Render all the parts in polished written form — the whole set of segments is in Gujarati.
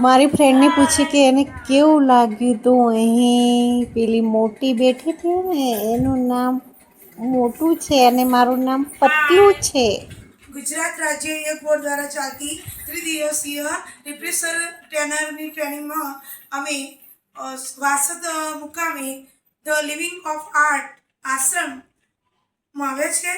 મારી ફ્રેન્ડને પૂછી કે એને કેવું લાગ્યું તો અહીં પેલી મોટી બેઠી હતી ને એનું નામ મોટું છે અને મારું નામ પતલું છે. ગુજરાત રાજ્ય યોગ બોર્ડ દ્વારા ચાલતી ત્રિદિવસીય રિફ્રેશર ટ્રેનરની ટ્રેનિંગમાં અમે વાસદ મુકામે ધ લિવિંગ ઓફ આર્ટ આશ્રમમાં આવ્યા છે.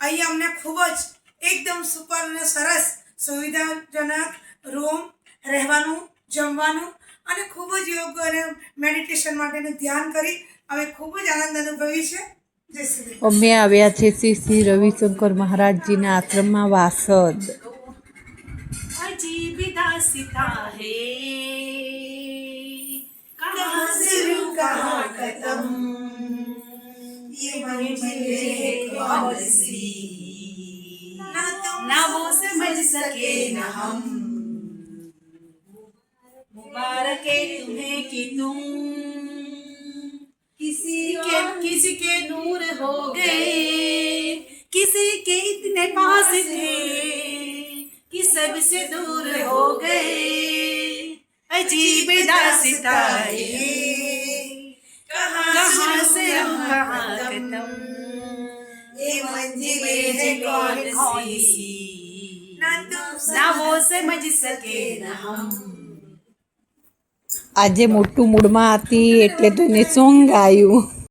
અહીં અમને ખૂબ જ એકદમ સુપર અને સરસ સુવિધાજનક રૂમ, રહેવાનું, જમવાનું અને ખૂબ જ યોગ અને મેડિટેશન માટેનું ધ્યાન કરી અમે ખૂબ જ આનંદ અનુભવી છે. જય શ્રી કૃષ્ણ. અમે આવ્યા છે શ્રી રવિશંકર મહારાજજીના આશ્રમમાં વાસદ. अजीब दास्तां है कहाँ शुरू कहाँ खत्म ये मंजिल है कौन सी ना वो समझ सके न हम मुबारक है तुम्हें कि तुम किसी के नूर हो गए किसी के इतने पास थे कि सबसे दूर हो गए अजीब दास्तां कहाँ से हम कहाँ खत्म ये मंजिलें है कौन सी ना वो समझ सके न हम. આજે મોટું મૂડમાં હતી એટલે તો એને સોંગ ગાયું.